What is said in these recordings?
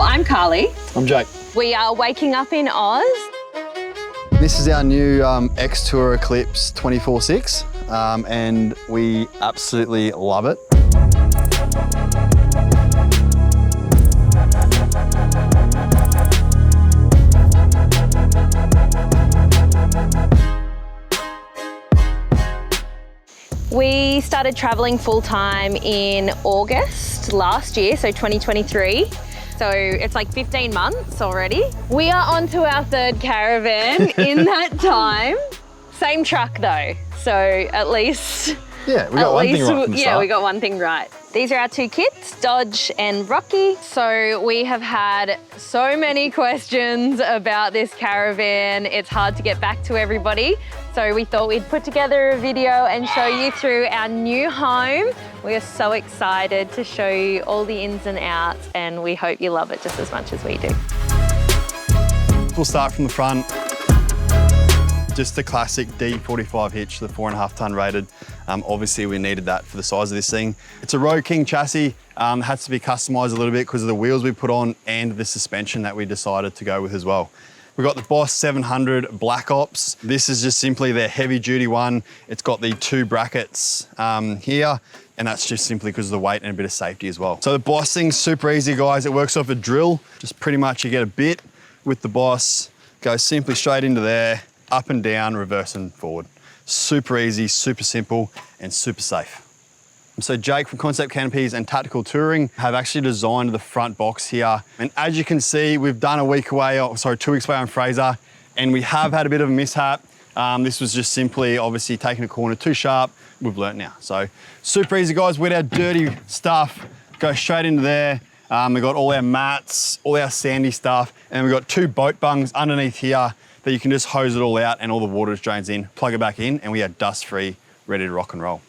I'm Carly. I'm Jake. We are waking up in Oz. This is our new Xtour Eclipse 24/6 and we absolutely love it. We started traveling full-time in August last year, so 2023. So it's like 15 months already. We are onto our third caravan in that time. Same truck though, so at least... Yeah, we got one thing right from the start. We got one thing right. These are our two kids, Dodge and Rocky. So we have had so many questions about this caravan. It's hard to get back to everybody. So we thought we'd put together a video and show you through our new home. We are so excited to show you all the ins and outs, and we hope you love it just as much as we do. We'll start from the front. Just the classic D45 hitch, the 4.5 ton rated. Obviously we needed that for the size of this thing. It's a Road King chassis. Had to be customized a little bit because of the wheels we put on and the suspension that we decided to go with as well. We've got the Boss 700 Black Ops. This is just simply their heavy duty one. It's got the 2 brackets here, and that's just simply because of the weight and a bit of safety as well. So the Boss thing's super easy, guys. It works off a drill. Just pretty much you get a bit with the Boss, goes simply straight into there, up and down, reverse and forward. Super easy, super simple, and super safe. So Jake from Concept Canopies and Tactical Touring have actually designed the front box here. And as you can see, we've done 2 weeks away on Fraser, and we have had a bit of a mishap. This was just simply, obviously, taking a corner too sharp. We've learnt now. So super easy, guys. With our dirty stuff, go straight into there. We've got all our mats, all our sandy stuff, and we've got 2 boat bungs underneath here that you can just hose it all out and all the water drains in, plug it back in, and we are dust-free, ready to rock and roll.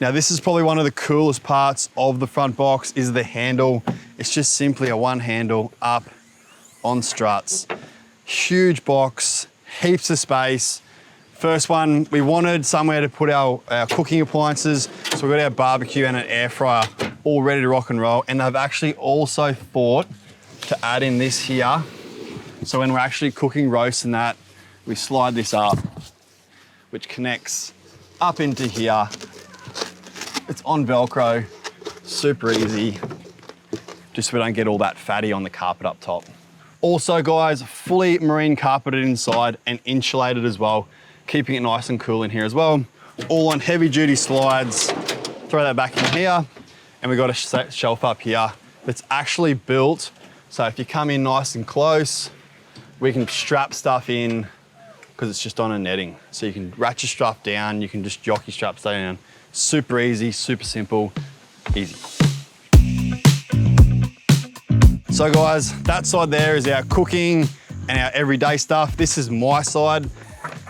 Now this is probably one of the coolest parts of the front box is the handle. It's just simply a one handle up on struts. Huge box, heaps of space. First one, we wanted somewhere to put our cooking appliances. So we've got our barbecue and an air fryer all ready to rock and roll. And they've actually also thought to add in this here. So when we're actually cooking roast and that, we slide this up, which connects up into here. It's on Velcro, super easy, just so we don't get all that fatty on the carpet up top. Also guys, fully marine carpeted inside and insulated as well, keeping it nice and cool in here as well. All on heavy duty slides. Throw that back in here, and we've got a shelf up here that's actually built, so if you come in nice and close, we can strap stuff in because it's just on a netting. So you can ratchet strap down, you can just jockey strap down. Super easy, super simple, easy. So guys, that side there is our cooking and our everyday stuff. This is my side.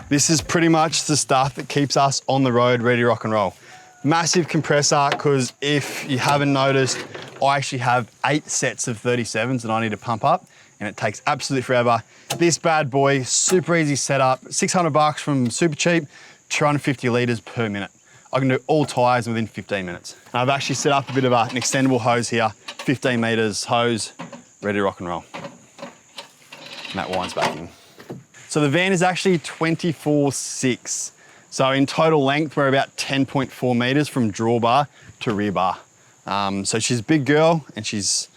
This is pretty much the stuff that keeps us on the road, ready to rock and roll. Massive compressor, because if you haven't noticed, I actually have 8 sets of 37s that I need to pump up, and it takes absolutely forever. This bad boy, super easy setup, 600 bucks from super cheap, 250 litres per minute. I can do all tyres within 15 minutes. And I've actually set up a bit of an extendable hose here, 15 metres hose, ready to rock and roll. And that winds back in. So the van is actually 24/6. So in total length, we're about 10.4 metres from drawbar to rear bar. So she's a big girl and she's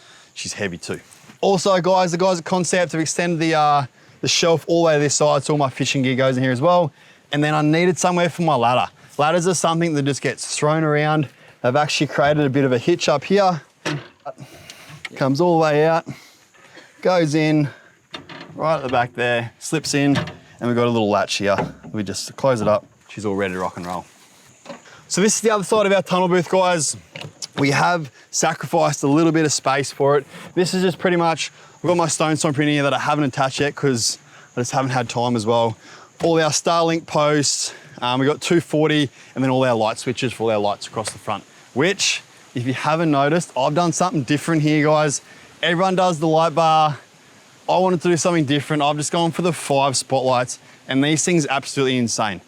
heavy too. Also guys, the guys at Concept have extended the shelf all the way to this side, so all my fishing gear goes in here as well. And then I needed somewhere for my ladder. Ladders are something that just gets thrown around. They've actually created a bit of a hitch up here. Comes all the way out, goes in, right at the back there, slips in, and we've got a little latch here. We just close it up. She's all ready to rock and roll. So this is the other side of our tunnel booth, guys. We have sacrificed a little bit of space for it. This is just pretty much, I've got my stone stomper in here that I haven't attached yet because I just haven't had time as well. All our Starlink posts, we've got 240, and then all our light switches for all our lights across the front, which, if you haven't noticed, I've done something different here, guys. Everyone does the light bar. I wanted to do something different. I've just gone for the 5 spotlights, and these things are absolutely insane.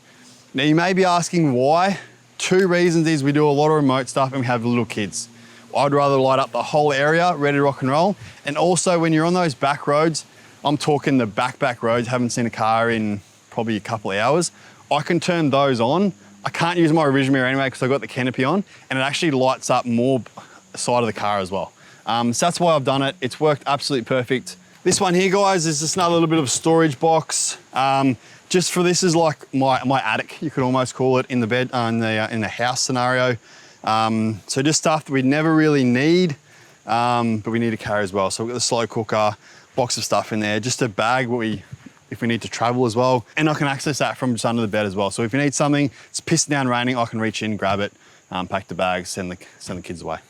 Now, you may be asking why. 2 reasons is we do a lot of remote stuff and we have little kids. I'd rather light up the whole area, ready to rock and roll. And also when you're on those back roads, I'm talking the back roads, haven't seen a car in probably a couple of hours, I can turn those on. I can't use my revision mirror anyway because I've got the canopy on, and it actually lights up more side of the car as well. So that's why I've done it. It's worked absolutely perfect. This one here, guys, is just another little bit of storage box. Just for this is like my attic, you could almost call it, in the bed, in the house scenario. So just stuff that we never really need, but we need to carry as well. So we've got the slow cooker, box of stuff in there, just a bag if we need to travel as well. And I can access that from just under the bed as well. So if you need something, it's pissing down raining, I can reach in, grab it, pack the bag, send the kids away.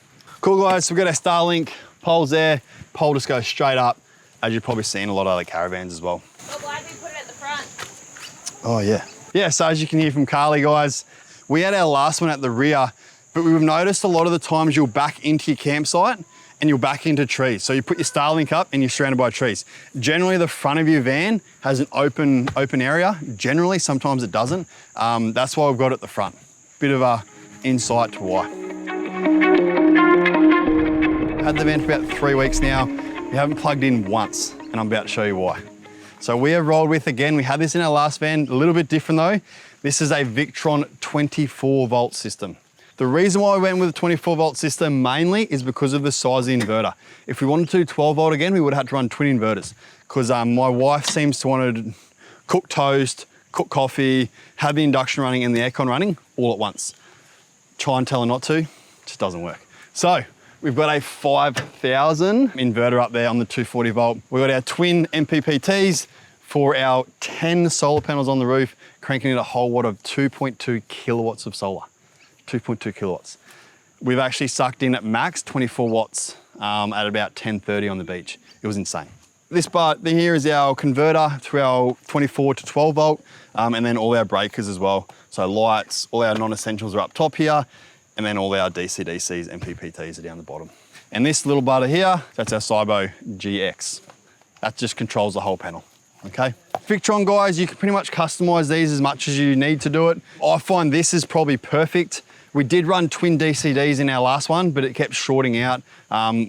Cool, guys, so we've got our Starlink poles there. Pole just goes straight up, as you've probably seen a lot of other caravans as well. Well, why did we put it at the front? Oh yeah. Yeah, so as you can hear from Carly, guys, we had our last one at the rear, but we've noticed a lot of the times you'll back into your campsite and you'll back into trees. So you put your Starlink up and you're surrounded by trees. Generally, the front of your van has an open area. Generally, sometimes it doesn't. That's why we've got it at the front. Bit of a insight to why. Had the van for about 3 weeks now. We haven't plugged in once, and I'm about to show you why. So we have rolled with, again, we had this in our last van, a little bit different though. This is a Victron 24 volt system. The reason why we went with a 24 volt system mainly is because of the size of the inverter. If we wanted to do 12 volt again, we would have had to run twin inverters, because my wife seems to want to cook toast, cook coffee, have the induction running and the aircon running all at once. Try and tell her not to, just doesn't work. So we've got a 5,000 inverter up there on the 240 volt. We've got our twin MPPTs for our 10 solar panels on the roof, cranking in a whole watt of 2.2 kilowatts of solar. 2.2 kilowatts. We've actually sucked in at max 24 watts at about 10:30 on the beach. It was insane. This part here is our converter to our 24 to 12 volt, and then all our breakers as well. So lights, all our non-essentials are up top here, and then all our DC-DCs and PPTs are down the bottom. And this little butter here, that's our Cybo GX. That just controls the whole panel, okay? Victron, guys, you can pretty much customize these as much as you need to do it. I find this is probably perfect. We did run twin DCDs in our last one, but it kept shorting out,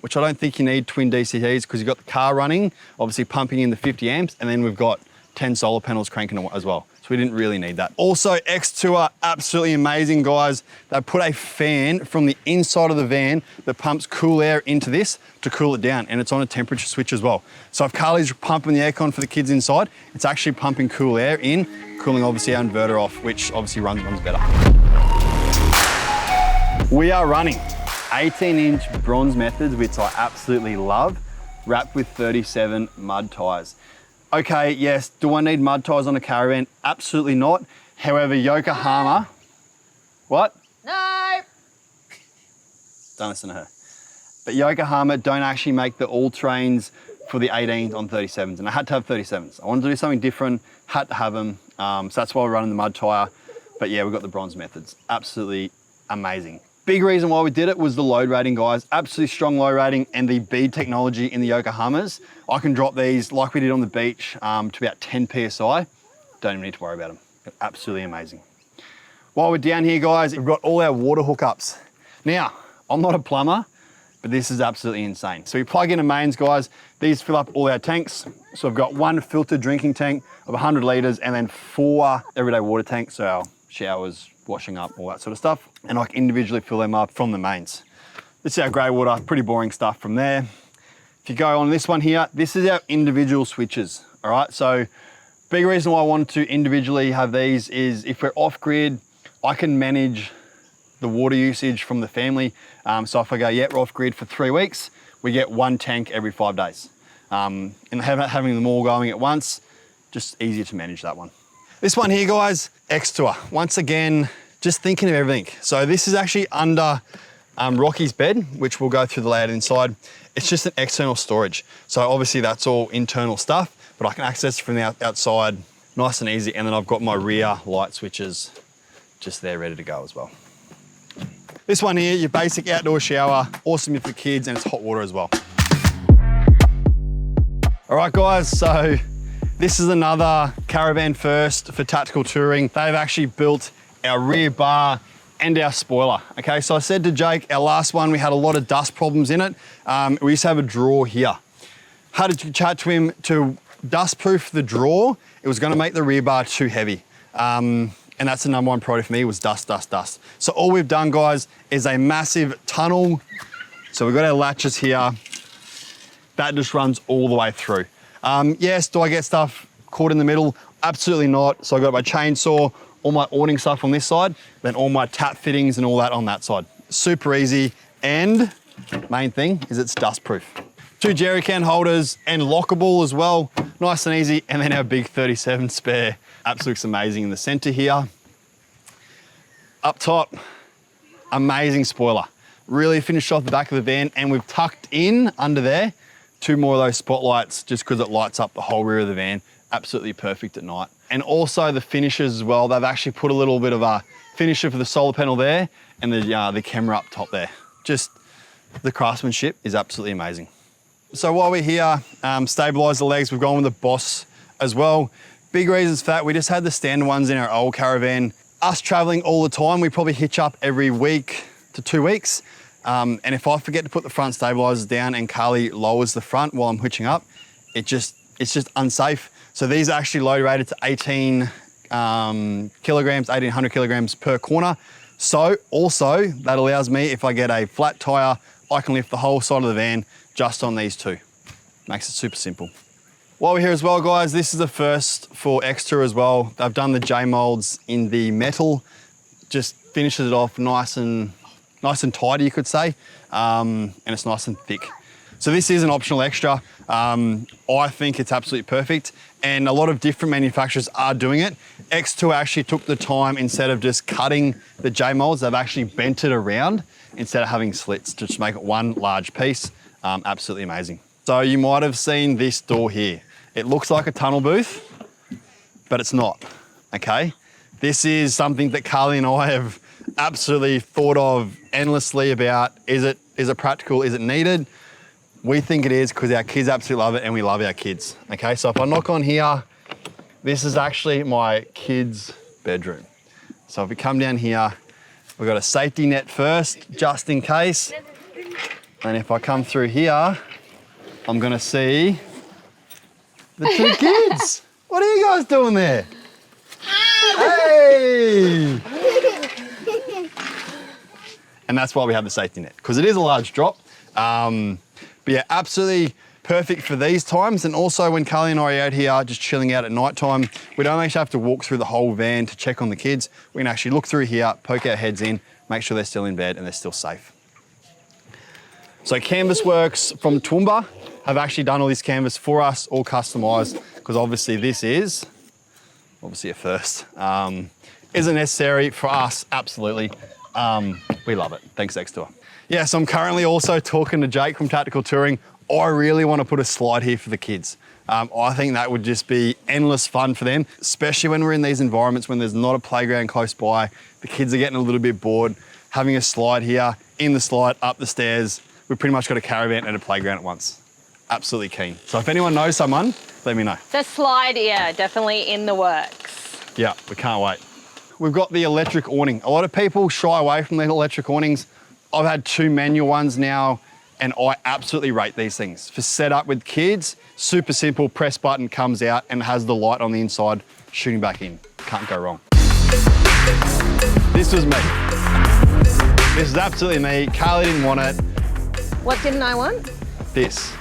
which I don't think you need twin DCDs, because you've got the car running, obviously pumping in the 50 amps, and then we've got 10 solar panels cranking as well. So we didn't really need that. Also, Xtour, absolutely amazing, guys. They put a fan from the inside of the van that pumps cool air into this to cool it down, and it's on a temperature switch as well. So if Carly's pumping the aircon for the kids inside, it's actually pumping cool air in, cooling obviously our inverter off, which obviously runs better. We are running 18-inch bronze methods, which I absolutely love, wrapped with 37 mud tyres. Okay, yes, do I need mud tyres on a caravan? Absolutely not. However, Yokohama, what? No. Don't listen to her. But Yokohama don't actually make the all-terrains for the 18s on 37s, and I had to have 37s. I wanted to do something different, had to have them, so that's why we're running the mud tyre. But yeah, we've got the bronze methods. Absolutely amazing. Big reason why we did it was the load rating, guys. Absolutely strong load rating, and the bead technology in the Yokohamas. I can drop these like we did on the beach to about 10 PSI. Don't even need to worry about them. They're absolutely amazing. While we're down here, guys, we've got all our water hookups. Now, I'm not a plumber, but this is absolutely insane. So we plug into mains, guys. These fill up all our tanks. So I've got one filtered drinking tank of 100 litres and then 4 everyday water tanks. So our showers, washing up, all that sort of stuff. And I can individually fill them up from the mains. This is our grey water, pretty boring stuff from there. If you go on this one here, this is our individual switches, all right? So big reason why I wanted to individually have these is if we're off grid, I can manage the water usage from the family. So if I go, yeah, we're off grid for 3 weeks, we get 1 tank every 5 days. And having them all going at once, just easier to manage that one. This one here, guys, Xtour. Once again, just thinking of everything. So this is actually under Rocky's bed, which we'll go through the layout inside. It's just an external storage. So obviously that's all internal stuff, but I can access from the outside nice and easy. And then I've got my rear light switches just there ready to go as well. This one here, your basic outdoor shower, awesome for the kids, and it's hot water as well. All right, guys, so this is another caravan first for tactical touring. They've actually built our rear bar and our spoiler. Okay, so I said to Jake, our last one, we had a lot of dust problems in it. We used to have a drawer here. Had to chat to him to dust-proof the drawer. It was gonna make the rear bar too heavy. And that's the number one priority for me, was dust, dust, dust. So all we've done, guys, is a massive tunnel. So we've got our latches here. That just runs all the way through. Yes, do I get stuff caught in the middle? Absolutely not. So I've got my chainsaw, all my awning stuff on this side, then all my tap fittings and all that on that side. Super easy, and main thing is it's dust proof. 2 jerry can holders and lockable as well, nice and easy. And then our big 37 spare, absolutely amazing in the center here. Up top, amazing spoiler. Really finished off the back of the van, and we've tucked in under there 2 more of those spotlights just because it lights up the whole rear of the van. Absolutely perfect at night. And also the finishes as well. They've actually put a little bit of a finisher for the solar panel there and the camera up top there. Just the craftsmanship is absolutely amazing. So while we're here, stabilize the legs, we've gone with the Boss as well. Big reasons for that, we just had the standard ones in our old caravan. Us traveling all the time, we probably hitch up every week to 2 weeks. And if I forget to put the front stabilizers down and Carly lowers the front while I'm hitching up, it's just unsafe. So these are actually load rated to 18 kilograms, 1800 kilograms per corner. So also that allows me, if I get a flat tire, I can lift the whole side of the van just on these 2. Makes it super simple. While we're here as well, guys, this is the first for Xtour as well. They've done the J molds in the metal, just finishes it off nice and tidy, you could say, and it's nice and thick. So this is an optional extra. I think it's absolutely perfect, and a lot of different manufacturers are doing it. Xtour actually took the time, instead of just cutting the J molds, they've actually bent it around instead of having slits to just make it one large piece. Absolutely amazing. So you might have seen this door here. It looks like a tunnel booth, but it's not, okay? This is something that Carly and I have absolutely thought of endlessly about. Is it practical? Is it needed? We think it is, because our kids absolutely love it, and we love our kids. Okay, so if I knock on here, this is actually my kids' bedroom. So if we come down here, we've got a safety net first, just in case. And if I come through here, I'm gonna see the 2 kids. What are you guys doing there? Hey! And that's why we have the safety net, because it is a large drop. But yeah, absolutely perfect for these times. And also when Carly and I are out here just chilling out at night time, we don't actually have to walk through the whole van to check on the kids. We can actually look through here, poke our heads in, make sure they're still in bed and they're still safe. So Canvas Works from Toowoomba have actually done all this canvas for us, all customized, because obviously this is obviously a first. Isn't necessary for us, absolutely. We love it. Thanks, Xtour. Yeah, so I'm currently also talking to Jake from Tactical Touring. I really want to put a slide here for the kids. I think that would just be endless fun for them, especially when we're in these environments when there's not a playground close by. The kids are getting a little bit bored. Having a slide here, in the slide, up the stairs. We've pretty much got a caravan and a playground at once. Absolutely keen. So if anyone knows someone, let me know. The slide, yeah, definitely in the works. Yeah, we can't wait. We've got the electric awning. A lot of people shy away from the electric awnings. I've had 2 manual ones now, and I absolutely rate these things. For setup with kids, super simple, press button comes out and has the light on the inside shooting back in. Can't go wrong. This was me. This is absolutely me. Carly didn't want it. What didn't I want? This.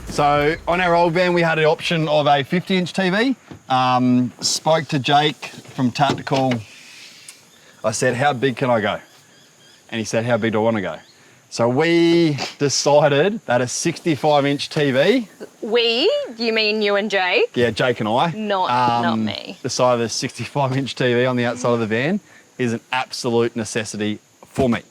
So on our old van, we had an option of a 50-inch TV. Spoke to Jake from Tactical. I said, how big can I go? And he said, how big do I want to go? So we decided that a 65-inch TV. We? You mean you and Jake? Yeah, Jake and I. Not me. Decided a 65-inch TV on the outside of the van is an absolute necessity for me.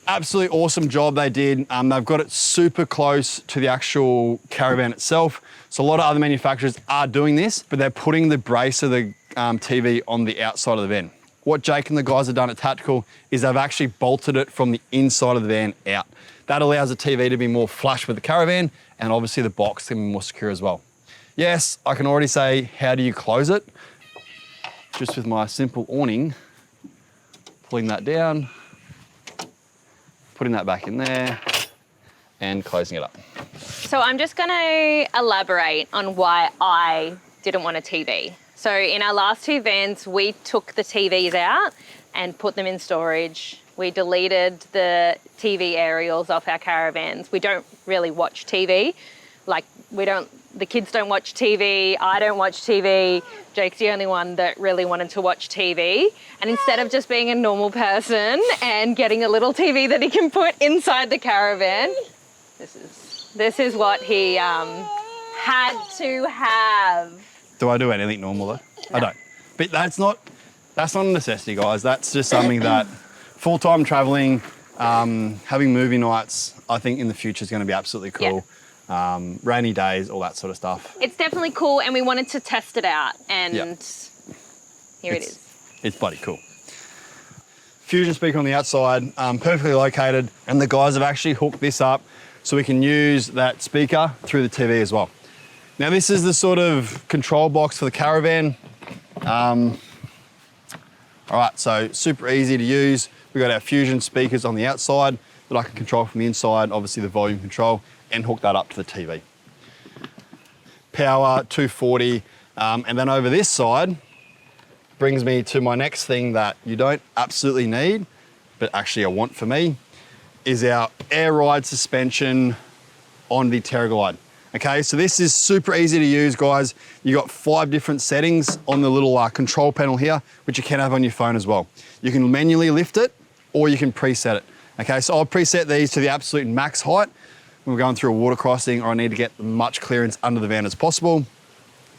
Absolutely awesome job they did. They've got it super close to the actual caravan itself. So a lot of other manufacturers are doing this, but they're putting the brace of the TV on the outside of the van. What Jake and the guys have done at Tactical is they've actually bolted it from the inside of the van out. That allows the TV to be more flush with the caravan, and obviously the box can be more secure as well. Yes, I can already say, how do you close it? Just with my simple awning, pulling that down, putting that back in there and closing it up. So I'm just going to elaborate on why I didn't want a TV. So in our last two vans, we took the TVs out and put them in storage. We deleted the TV aerials off our caravans. We don't really watch TV. Like the kids don't watch TV, I don't watch TV. Jake's the only one that really wanted to watch TV. And instead of just being a normal person and getting a little TV that he can put inside the caravan, this is what he had to have. Do I do anything normal though? No. I don't. But that's not a necessity, guys. That's just something that full-time traveling, having movie nights, I think in the future is going to be absolutely cool. Yeah. Rainy days, all that sort of stuff. It's definitely cool, and we wanted to test it out, and here it is. It's bloody cool. Fusion speaker on the outside, perfectly located, and the guys have actually hooked this up so we can use that speaker through the TV as well. Now this is the sort of control box for the caravan. All right, so super easy to use. We've got our Fusion speakers on the outside that I can control from the inside, obviously the volume control, and hook that up to the TV. Power, 240, and then over this side brings me to my next thing that you don't absolutely need, but actually I want for me, is our air ride suspension on the TerraGlide. Okay, so this is super easy to use, guys. You got 5 different settings on the little control panel here, which you can have on your phone as well. You can manually lift it, or you can preset it. Okay, so I'll preset these to the absolute max height when we're going through a water crossing, or I need to get as much clearance under the van as possible.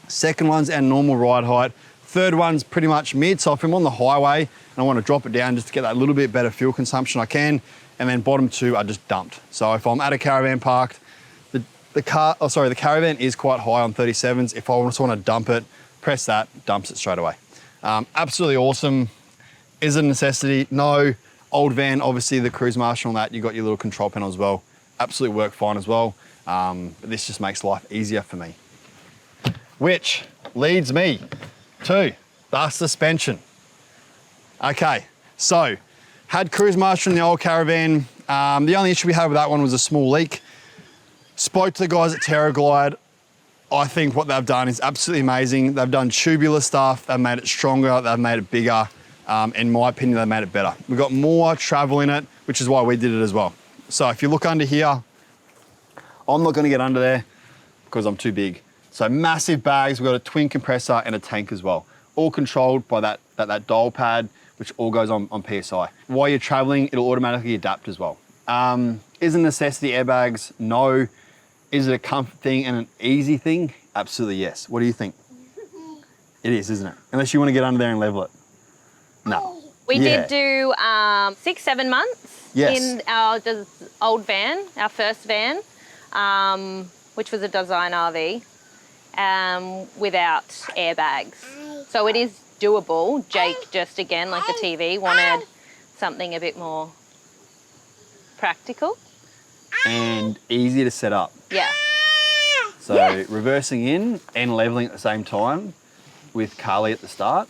Second one's our normal ride height. Third one's pretty much mid, so if I'm on the highway and I want to drop it down just to get that little bit better fuel consumption, I can. And then bottom 2 are just dumped. So if I'm at a caravan parked, the caravan is quite high on 37s. If I just want to dump it, press that, dumps it straight away. Absolutely awesome. Is it a necessity? No. Old van, obviously the cruise marshal on that, you got your little control panel as well. Absolutely work fine as well. But this just makes life easier for me. Which leads me to the suspension. Okay, so had cruise marshal in the old caravan. The only issue we had with that one was a small leak. Spoke to the guys at TerraGlide. I think what they've done is absolutely amazing. They've done tubular stuff. They've made it stronger. They've made it bigger. In my opinion, they've made it better. We've got more travel in it, which is why we did it as well. So if you look under here, I'm not gonna get under there because I'm too big. So massive bags. We've got a twin compressor and a tank as well. All controlled by that dial pad, which all goes on PSI. While you're traveling, it'll automatically adapt as well. Is it a necessity airbags? No. Is it a comfort thing and an easy thing? Absolutely yes. What do you think? It is, isn't it? Unless you want to get under there and level it. No. We did do 6-7 months in our old van, our first van, which was a design RV, without airbags. So it is doable. Jake just, again, like the TV, wanted something a bit more practical. And easy to set up. Yeah. So reversing in and leveling at the same time with Carly at the start.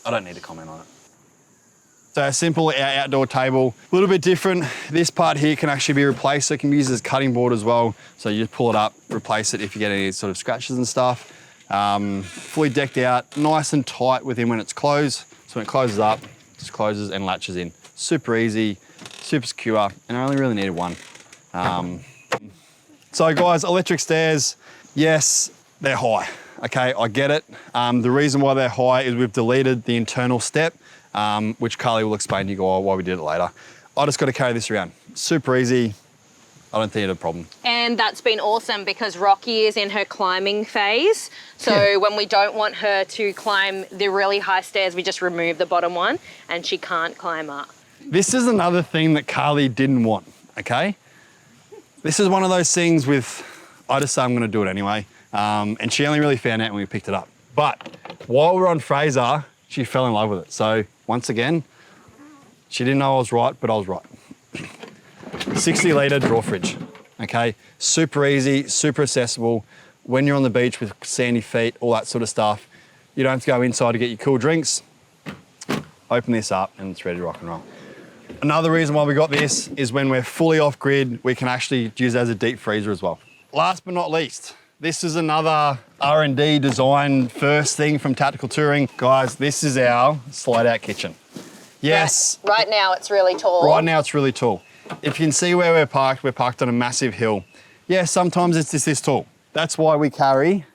I don't need to comment on it. So a simple outdoor table, a little bit different. This part here can actually be replaced, so it can be used as a cutting board as well. So you just pull it up, replace it if you get any sort of scratches and stuff. Fully decked out, nice and tight within when it's closed. So when it closes up, just closes and latches in. Super easy, super secure, and I only really needed one. So guys, electric stairs, yes, they're high. Okay, I get it. The reason why they're high is we've deleted the internal step, which Carly will explain to you why we did it later. I just got to carry this around. Super easy. I don't think it's a problem. And that's been awesome because Rocky is in her climbing phase. So when we don't want her to climb the really high stairs, we just remove the bottom one and she can't climb up. This is another thing that Carly didn't want, okay? This is one of those things with, I just say I'm gonna do it anyway. And she only really found out when we picked it up. But while we're on Fraser, she fell in love with it. So once again, she didn't know I was right, but I was right. 60 litre draw fridge, okay? Super easy, super accessible. When you're on the beach with sandy feet, all that sort of stuff, you don't have to go inside to get your cool drinks. open this up and it's ready to rock and roll. Another reason why we got this is when we're fully off grid, we can actually use it as a deep freezer as well. Last but not least, this is another R&D design first thing from Tactical Touring. Guys, this is our slide out kitchen. Yes. Right now it's really tall. Right now it's really tall. If you can see where we're parked on a massive hill. Yeah, sometimes it's just this tall. That's why we carry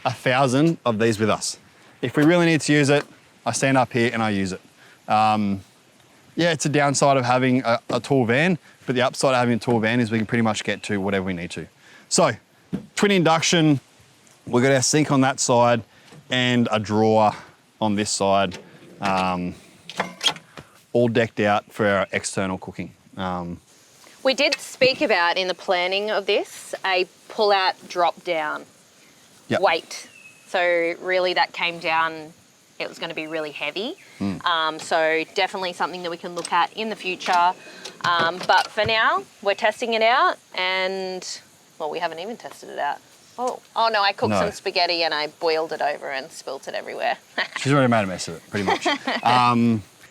1,000 of these with us. If we really need to use it, I stand up here and I use it. Yeah, it's a downside of having a tall van, but the upside of having a tall van is we can pretty much get to whatever we need to. So, twin induction, we've got our sink on that side and a drawer on this side, all decked out for our external cooking. We did speak about in the planning of this, a pull-out drop-down weight. So really that came down, it was going to be really heavy. So definitely something that we can look at in the future. But for now, we're testing it out and, well, we haven't even tested it out. Oh no, I cooked some spaghetti and I boiled it over and spilt it everywhere. She's already made a mess of it, pretty much.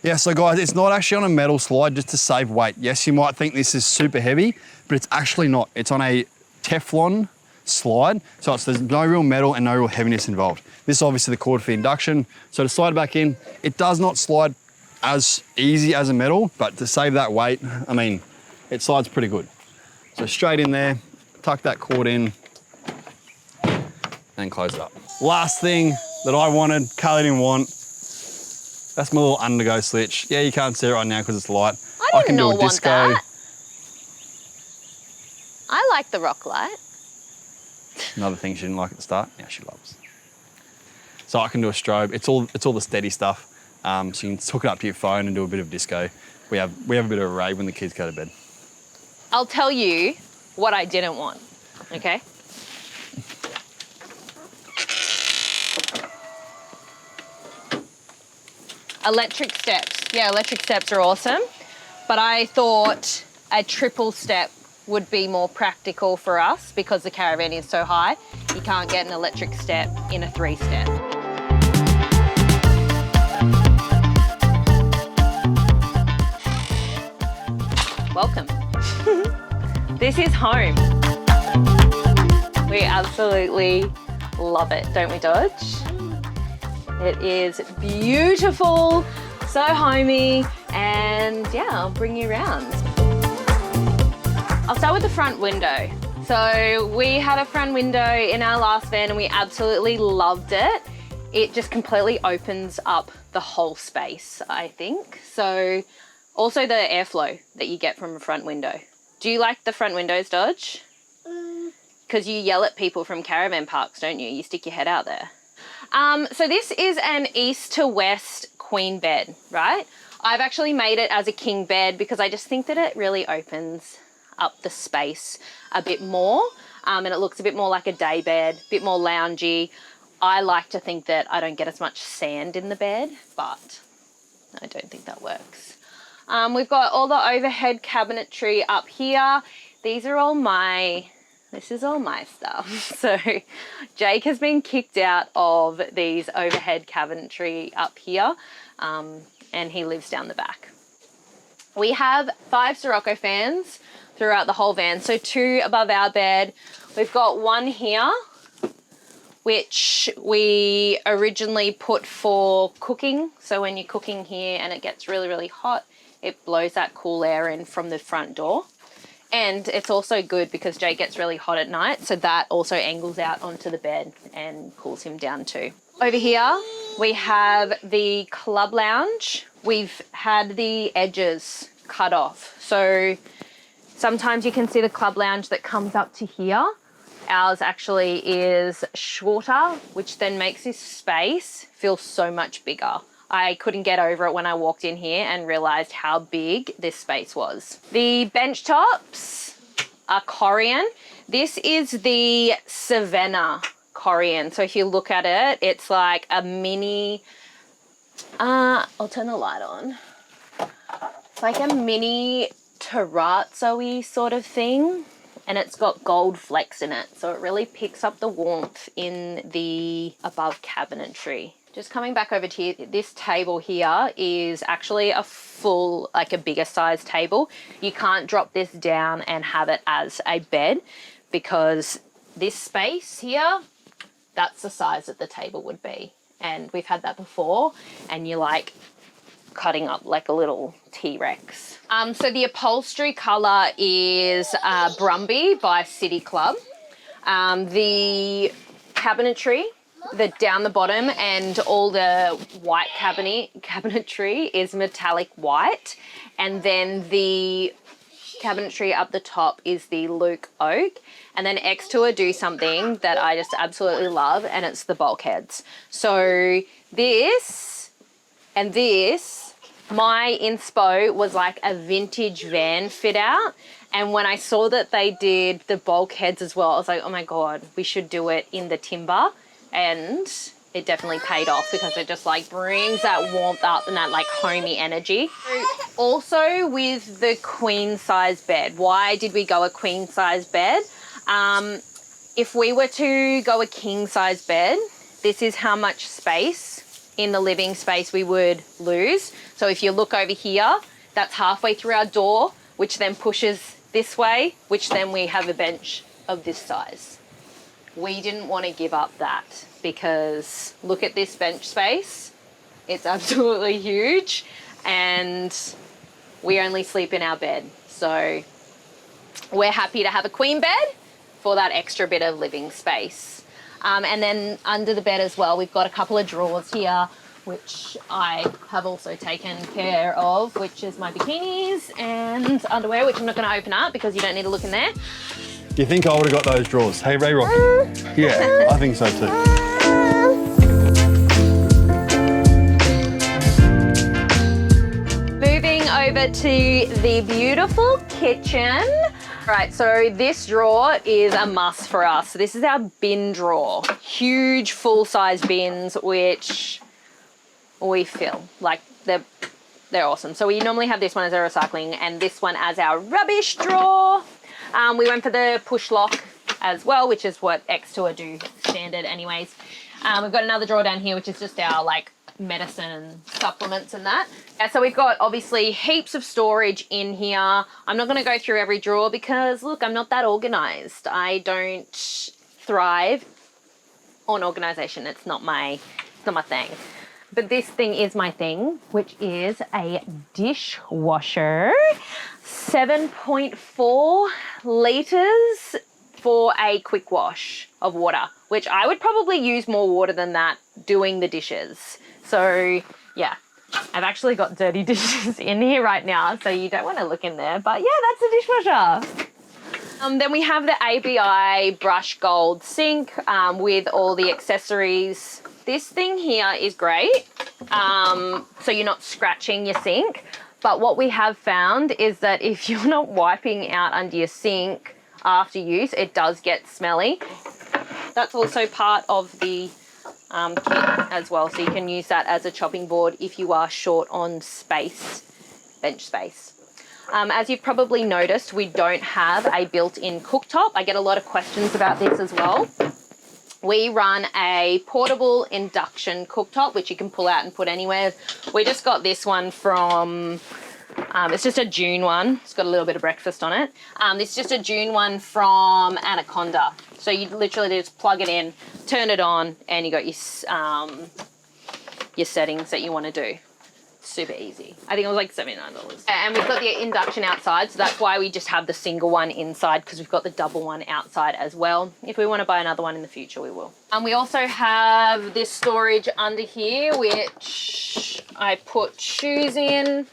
Yeah, so guys, it's not actually on a metal slide just to save weight. Yes, you might think this is super heavy, but it's actually not. It's on a Teflon slide, so there's no real metal and no real heaviness involved. This is obviously the cord for the induction. So to slide it back in, it does not slide as easy as a metal, but to save that weight, I mean, it slides pretty good. So straight in there, tuck that cord in, and close it up. Last thing that I wanted, Carly didn't want, that's my little undergo switch. Yeah, you can't see it right now because it's light. I did not want that. I like the rock light. Another thing she didn't like at the start, now she loves. So I can do a strobe. It's all the steady stuff. So you can hook it up to your phone and do a bit of disco. We have a bit of a rave when the kids go to bed. I'll tell you what I didn't want, okay? Electric steps. Yeah, electric steps are awesome, but I thought a triple step would be more practical for us because the caravan is so high. You can't get an electric step in a 3-step. Welcome. This is home. We absolutely love it, don't we, Dodge? It is beautiful, so homey, and yeah, I'll bring you around. I'll start with the front window. So we had a front window in our last van and we absolutely loved it. It just completely opens up the whole space, I think. So also the airflow that you get from a front window. Do you like the front windows, Dodge? Because you yell at people from caravan parks, don't you? You stick your head out there. So this is an east to west queen bed, right? I've actually made it as a king bed because I just think that it really opens up the space a bit more, and it looks a bit more like a day bed, a bit more loungy. I like to think that I don't get as much sand in the bed, but I don't think that works. We've got all the overhead cabinetry up here. This is all my stuff. So Jake has been kicked out of these overhead cabinetry up here, and he lives down the back. We have 5 Sirocco fans throughout the whole van, so 2 above our bed. We've got 1 here, which we originally put for cooking. So when you're cooking here and it gets really, really hot, it blows that cool air in from the front door. And it's also good because Jake gets really hot at night, so that also angles out onto the bed and cools him down too. Over here, we have the club lounge. We've had the edges cut off. So sometimes you can see the club lounge that comes up to here. Ours actually is shorter, which then makes this space feel so much bigger. I couldn't get over it when I walked in here and realized how big this space was. The bench tops are Corian. This is the Savannah Corian. So if you look at it, it's like a mini, I'll turn the light on. It's like a mini terrazzo-y sort of thing. And it's got gold flecks in it. So it really picks up the warmth in the above cabinetry. Just coming back over to this table here is actually a full, like a bigger size table. You can't drop this down and have it as a bed because this space here, that's the size that the table would be. And we've had that before, and you're like cutting up like a little T-Rex. So the upholstery colour is Brumby by City Club. The cabinetry, down the bottom and all the white cabinetry is metallic white. And then the cabinetry up the top is the Luke Oak. And then Xtour do something that I just absolutely love, and it's the bulkheads. So this and this, my inspo was like a vintage van fit out. And when I saw that they did the bulkheads as well, I was like, oh my God, we should do it in the timber. And it definitely paid off because it just like brings that warmth up and that like homey energy. Also with the queen size bed, why did we go a queen size bed? If we were to go a king size bed, this is how much space in the living space we would lose. So if you look over here, that's halfway through our door, which then pushes this way, which then we have a bench of this size. We didn't want to give up that because look at this bench space. It's absolutely huge, and we only sleep in our bed. So we're happy to have a queen bed for that extra bit of living space. And then under the bed as well, we've got a couple of drawers here, which I have also taken care of, which is my bikinis and underwear, which I'm not going to open up because you don't need to look in there. Do you think I would have got those drawers? Hey, Ray Rocky. Yeah, I think so too. Moving over to the beautiful kitchen. All right, so this drawer is a must for us. So this is our bin drawer. Huge full-size bins, which we fill. Like they're awesome. So we normally have this one as our recycling and this one as our rubbish drawer. We went for the push lock as well, which is what Xtour do standard anyways. We've got another drawer down here, which is just our like medicine and supplements and that. Yeah, so we've got obviously heaps of storage in here. I'm not going to go through every drawer because look, I'm not that organized. I don't thrive on organization. It's not my thing. But this thing is my thing, which is a dishwasher. 7.4 litres for a quick wash of water, which I would probably use more water than that doing the dishes. So yeah, I've actually got dirty dishes in here right now, so you don't want to look in there, but yeah, that's a dishwasher. Then we have the ABI brush gold sink with all the accessories. This thing here is great, so you're not scratching your sink. But what we have found is that if you're not wiping out under your sink after use, it does get smelly. That's also part of the kit as well, so you can use that as a chopping board if you are short on space, bench space. As you've probably noticed, we don't have a built-in cooktop. I get a lot of questions about this as well. We run a portable induction cooktop, which you can pull out and put anywhere. We just got this one from, it's just a June one. It's got a little bit of breakfast on it. It's just a June one from Anaconda. So you literally just plug it in, turn it on, and you got your settings that you want to do. Super easy. I think it was like $79. And we've got the induction outside, so that's why we just have the single one inside, because we've got the double one outside as well. If we want to buy another one in the future, we will. We also have this storage under here, which I put shoes in,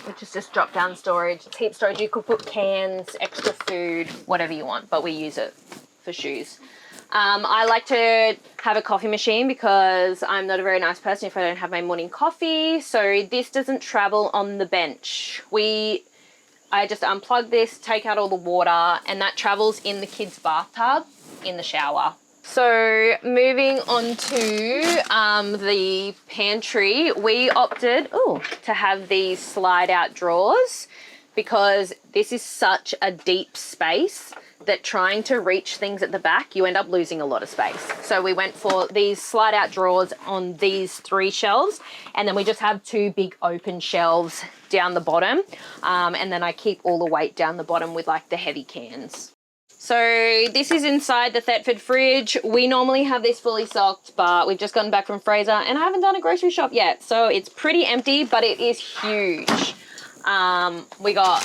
which is just drop down storage. It's heap storage. You could put cans, extra food, whatever you want, but we use it for shoes. I like to have a coffee machine because I'm not a very nice person if I don't have my morning coffee. So this doesn't travel on the bench. I just unplug this, take out all the water, and that travels in the kids' bathtub in the shower. So moving on to the pantry, we opted to have these slide out drawers because this is such a deep space that trying to reach things at the back, you end up losing a lot of space. So we went for these slide out drawers on these 3 shelves, and then we just have 2 big open shelves down the bottom. And then I keep all the weight down the bottom with like the heavy cans. So this is inside the Thetford fridge. We normally have this fully stocked, but we've just gotten back from Fraser and I haven't done a grocery shop yet. So it's pretty empty, but it is huge. We got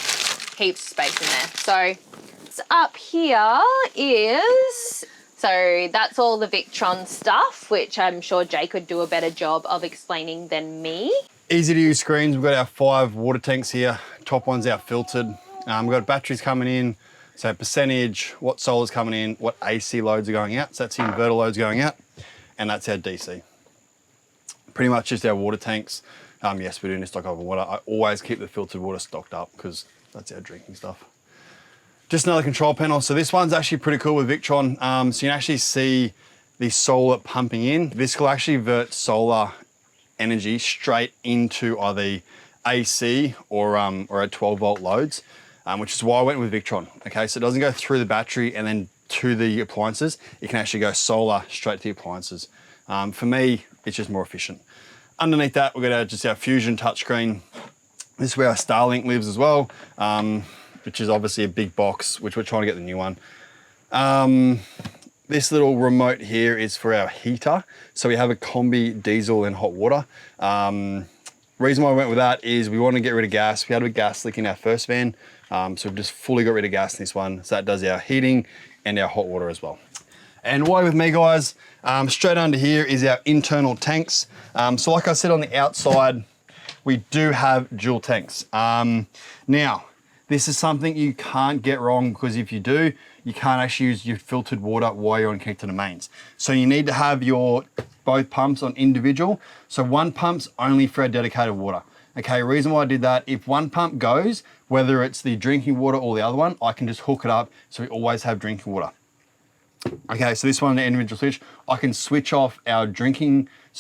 heaps of space in there. So what's up here is, so that's all the Victron stuff, which I'm sure Jay could do a better job of explaining than me. Easy to use screens. We've got our 5 water tanks here. Top one's our filtered. We've got batteries coming in. So percentage, what solar's coming in, what AC loads are going out. So that's the inverter loads going out, and that's our DC. Pretty much just our water tanks. Yes, we do need to stock up on water. I always keep the filtered water stocked up because that's our drinking stuff. Just another control panel. So this one's actually pretty cool with Victron. So you can actually see the solar pumping in. This will actually divert solar energy straight into either AC or a 12 volt loads. Which is why I went with Victron. Okay, so it doesn't go through the battery and then to the appliances. It can actually go solar straight to the appliances. For me, it's just more efficient. Underneath that, we've got just our Fusion touchscreen. This is where our Starlink lives as well, which is obviously a big box, which we're trying to get the new one. This little remote here is for our heater. So we have a combi diesel and hot water. Reason why I went with that is we want to get rid of gas. We had a gas leak in our first van. So we've just fully got rid of gas in this one. So that does our heating and our hot water as well. And why with me, guys, straight under here is our internal tanks. So like I said on the outside, we do have dual tanks. Now, this is something you can't get wrong because if you do, you can't actually use your filtered water while you're on connected to mains. So you need to have your both pumps on individual. So one pump's only for our dedicated water. Okay, reason why I did that, if one pump goes, whether it's the drinking water or the other one, I can just hook it up so we always have drinking water. Okay, so this one, the individual switch, I can switch off our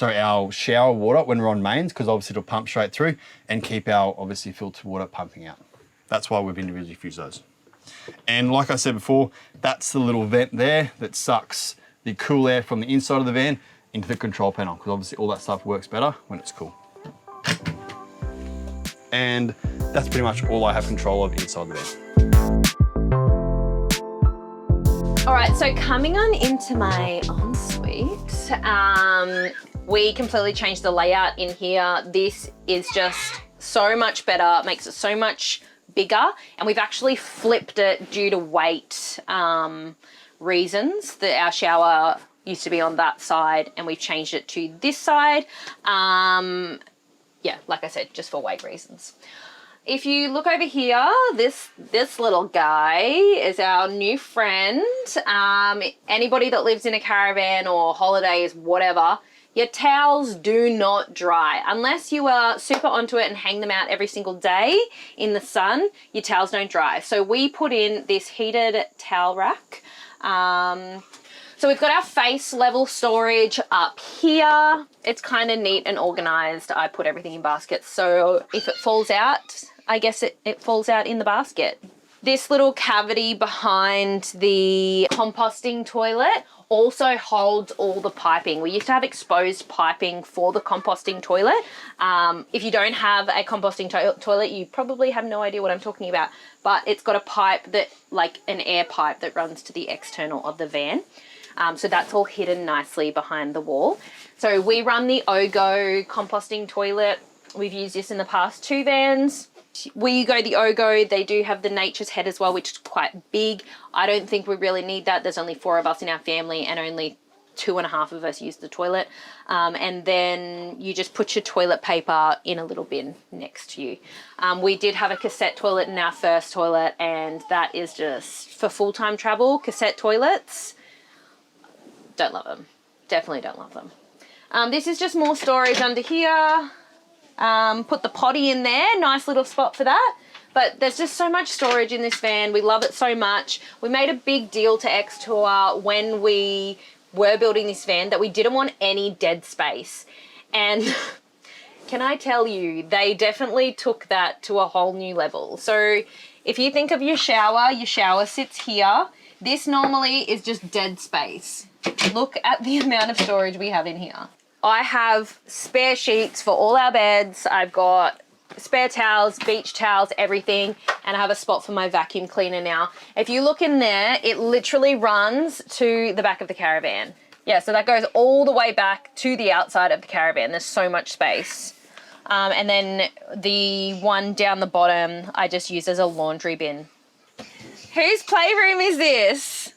our shower water when we're on mains, because obviously it'll pump straight through and keep our obviously filtered water pumping out. That's why we've individually fused those. And like I said before, that's the little vent there that sucks the cool air from the inside of the van into the control panel, because obviously all that stuff works better when it's cool. And that's pretty much all I have control of inside the van. All right, so coming on into my ensuite, we completely changed the layout in here. This is just so much better, makes it so much bigger, and we've actually flipped it due to weight reasons. That our shower used to be on that side and we've changed it to this side. Yeah, like I said, just for weight reasons. If you look over here, this little guy is our new friend. Anybody that lives in a caravan or holidays, whatever, your towels do not dry. Unless you are super onto it and hang them out every single day in the sun, your towels don't dry. So we put in this heated towel rack. So we've got our face level storage up here. It's kind of neat and organized. I put everything in baskets. So if it falls out, I guess it falls out in the basket. This little cavity behind the composting toilet also holds all the piping. We used to have exposed piping for the composting toilet. If you don't have a composting toilet, you probably have no idea what I'm talking about, but it's got a pipe that, like an air pipe that runs to the external of the van. So that's all hidden nicely behind the wall. So we run the Ogo composting toilet. We've used this in the past 2 vans. We go the Ogo, they do have the Nature's Head as well, which is quite big. I don't think we really need that. There's only 4 of us in our family and only 2.5 of us use the toilet. And then you just put your toilet paper in a little bin next to you. We did have a cassette toilet in our first toilet, and that is just for full-time travel. Cassette toilets, don't love them. Definitely don't love them. This is just more storage under here. Put the potty in there, nice little spot for that. But there's just so much storage in this van. We love it so much. We made a big deal to Xtour when we were building this van that we didn't want any dead space. And can I tell you, they definitely took that to a whole new level. So if you think of your shower sits here. This normally is just dead space. Look at the amount of storage we have in here. I have spare sheets for all our beds. I've got spare towels, beach towels, everything, and I have a spot for my vacuum cleaner now. If you look in there, it literally runs to the back of the caravan. Yeah, so that goes all the way back to the outside of the caravan. There's so much space. And then the one down the bottom, I just use as a laundry bin. Whose playroom is this?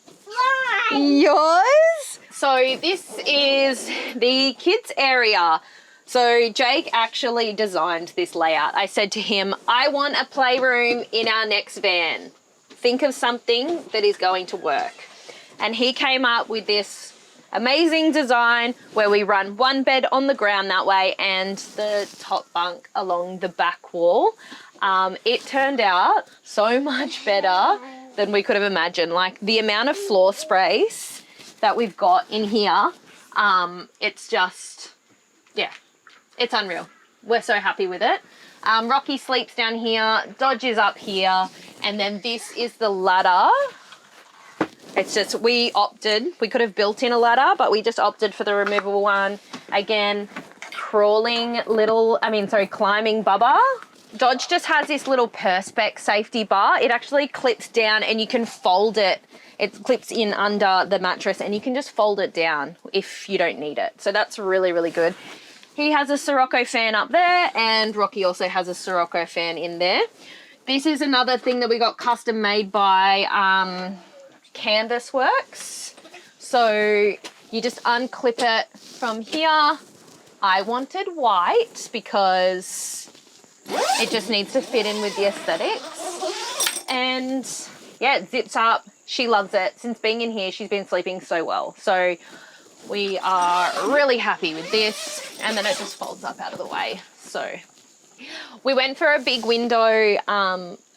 Mine. Yours? So this is the kids' area. So Jake actually designed this layout. I said to him, I want a playroom in our next van. Think of something that is going to work. And he came up with this amazing design where we run one bed on the ground that way and the top bunk along the back wall. It turned out so much better than we could have imagined. Like the amount of floor space that we've got in here, it's just, yeah, it's unreal. We're so happy with it. Rocky sleeps down here, Dodge is up here, and then this is the ladder. It's just, we could have built in a ladder, but we just opted for the removable one. Again, climbing bubba. Dodge just has this little Perspex safety bar. It actually clips down and you can fold it. It clips in under the mattress and you can just fold it down if you don't need it. So that's really, really good. He has a Sirocco fan up there and Rocky also has a Sirocco fan in there. This is another thing that we got custom made by Canvas Works. So you just unclip it from here. I wanted white because it just needs to fit in with the aesthetics. And yeah, it zips up. She loves it. Since being in here, she's been sleeping so well. So we are really happy with this. And then it just folds up out of the way. So we went for a big window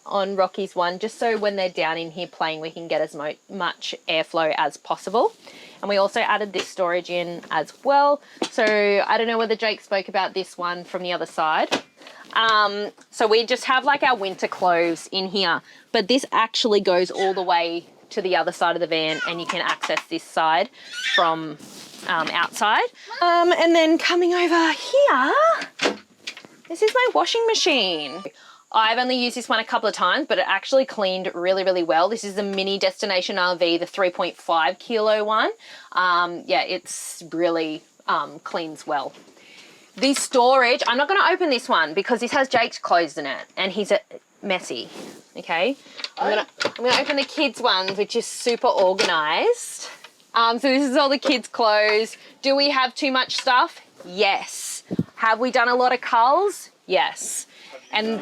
on Rocky's one, just so when they're down in here playing, we can get as much airflow as possible. And we also added this storage in as well. So I don't know whether Jake spoke about this one from the other side. So we just have like our winter clothes in here, but this actually goes all the way to the other side of the van and you can access this side from outside. And then coming over here, this is my washing machine. I've only used this one a couple of times, but it actually cleaned really, really well. This is the mini Destination RV, the 3.5 kilo one. Yeah, it's really cleans well. The storage, I'm not going to open this one because this has Jake's clothes in it and he's messy, okay? I'm going to open the kids' ones, which is super organised. So this is all the kids' clothes. Do we have too much stuff? Yes. Have we done a lot of culls? Yes. And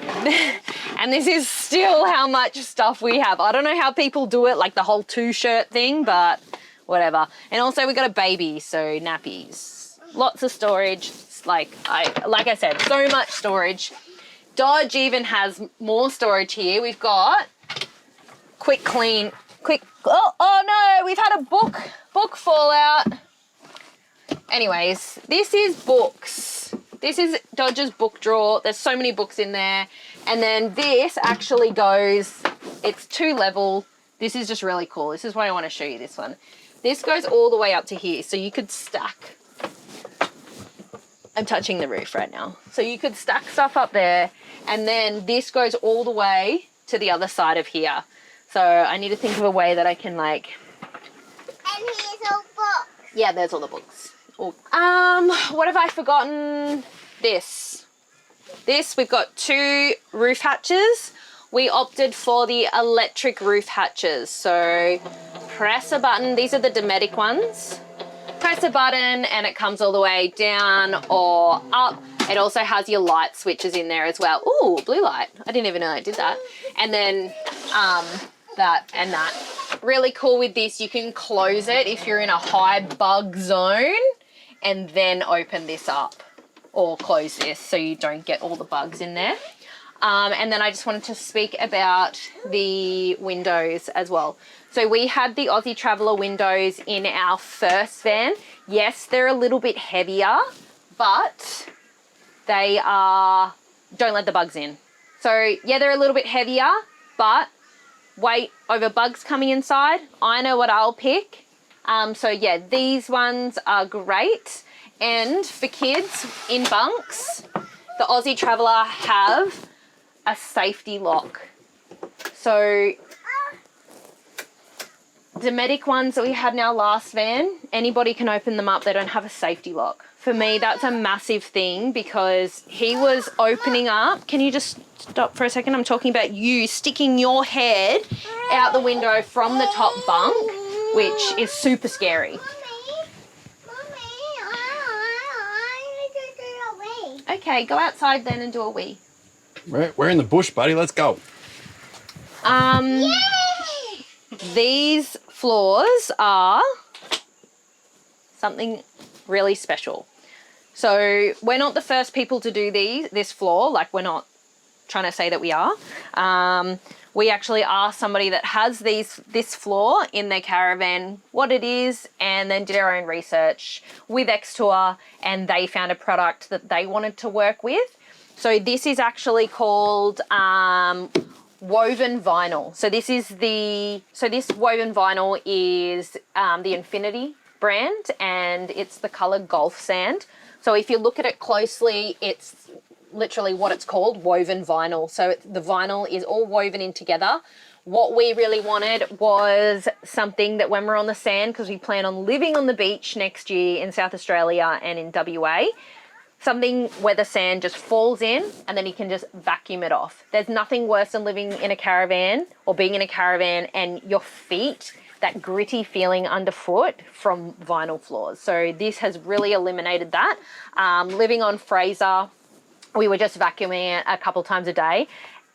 this is still how much stuff we have. I don't know how people do it, like the whole 2-shirt thing, but whatever. And also we got a baby, so nappies. Lots of storage. Like I said, so much storage. Dodge even has more storage here. We've got oh no, we've had a book fallout. Anyways, this is books. This is Dodge's book drawer. There's so many books in there. And then this actually goes, it's 2-level. This is just really cool. This is why I want to show you this one. This goes all the way up to here. So you could stack. I'm touching the roof right now. So you could stack stuff up there. And then this goes all the way to the other side of here. So I need to think of a way that I can like. And here's all books. Yeah, there's all the books. What have I forgotten? This, we've got 2 roof hatches. We opted for the electric roof hatches. So press a button. These are the Dometic ones. Press a button and it comes all the way down or up. It also has your light switches in there as well. Ooh, blue light. I didn't even know I did that. And then that and that. Really cool with this, you can close it if you're in a high bug zone and then open this up or close this so you don't get all the bugs in there. And then I just wanted to speak about the windows as well. So we had the Aussie Traveller windows in our first van. Yes, they're a little bit heavier, but They are, don't let the bugs in. So yeah, they're a little bit heavier, but weight over bugs coming inside, I know what I'll pick. So yeah, these ones are great. And for kids in bunks, the Aussie Traveller have a safety lock. So Dometic ones that we had in our last van, anybody can open them up. They don't have a safety lock. For me, that's a massive thing because he was opening up. Can you just stop for a second? I'm talking about you sticking your head out the window from the top bunk, which is super scary. Okay, go outside then and do a wee. We're in the bush, buddy. Let's go. These floors are something really special. So we're not the first people to do this floor. Like, we're not trying to say that we are. We actually asked somebody that has this floor in their caravan what it is, and then did our own research with Xtour, and they found a product that they wanted to work with. So this is actually called woven vinyl. So this woven vinyl is the Infinity brand, and it's the color Golf Sand. So if you look at it closely, it's literally what it's called, woven vinyl. So the vinyl is all woven in together. What we really wanted was something that when we're on the sand, because we plan on living on the beach next year in South Australia and in WA, something where the sand just falls in and then you can just vacuum it off. There's nothing worse than living in a caravan or being in a caravan and your feet, that gritty feeling underfoot from vinyl floors. So this has really eliminated that. Living on Fraser, we were just vacuuming it a couple times a day,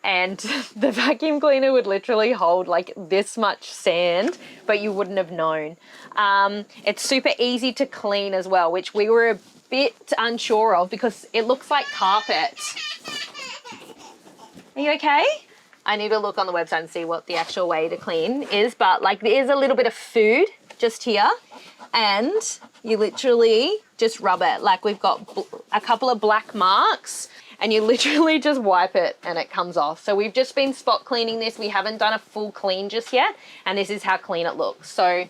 and the vacuum cleaner would literally hold like this much sand, but you wouldn't have known. It's super easy to clean as well, which we were a bit unsure of because it looks like carpet. Are you okay? I need to look on the website and see what the actual way to clean is, but like there's a little bit of food just here and you literally just rub it. Like we've got a couple of black marks and you literally just wipe it and it comes off. So we've just been spot cleaning this. We haven't done a full clean just yet, and this is how clean it looks. So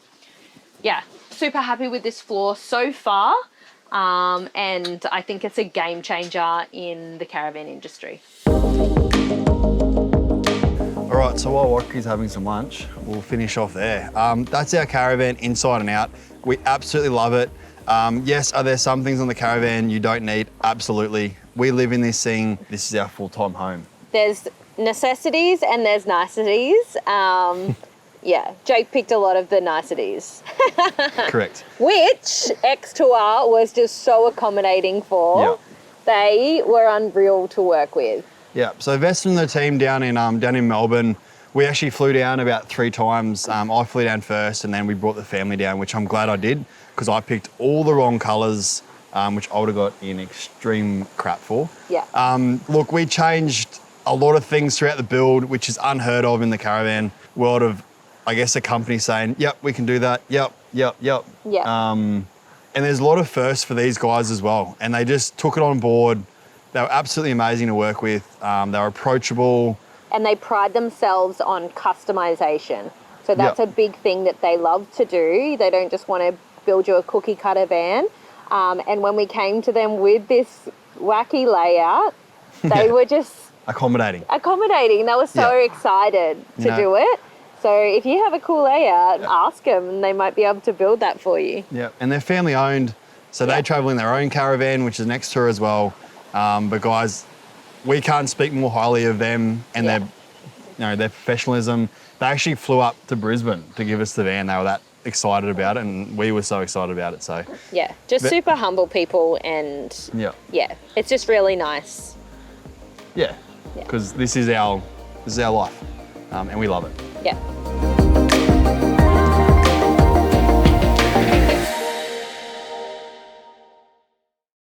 yeah, super happy with this floor so far. And I think it's a game changer in the caravan industry. All right, so while Rocky's having some lunch, we'll finish off there. That's our caravan inside and out. We absolutely love it. Yes, are there some things on the caravan you don't need? Absolutely. We live in this thing. This is our full-time home. There's necessities and there's niceties. Yeah, Jake picked a lot of the niceties. Correct. Which Xtour was just so accommodating for. Yeah. They were unreal to work with. Yeah, so Vest and the team down in Melbourne, we actually flew down about 3 times. I flew down first and then we brought the family down, which I'm glad I did because I picked all the wrong colours, which I would have got in extreme crap for. Yeah. Look, we changed a lot of things throughout the build, which is unheard of in the caravan world of, I guess, a company saying, yep, we can do that, yep. Yeah. And there's a lot of firsts for these guys as well. And they just took it on board. They were absolutely amazing to work with. They were approachable. And they pride themselves on customization. So that's a big thing that they love to do. They don't just want to build you a cookie cutter van. And when we came to them with this wacky layout, they were just accommodating. They were so excited to do it. So if you have a cool layout, ask them and they might be able to build that for you. Yeah, and they're family owned. So they travel in their own caravan, which is next to her as well. But guys, we can't speak more highly of them and their professionalism. They actually flew up to Brisbane to give us the van. They were that excited about it and we were so excited about it. So yeah, just super humble people and it's just really nice. Yeah, because this is our life and we love it. Yeah.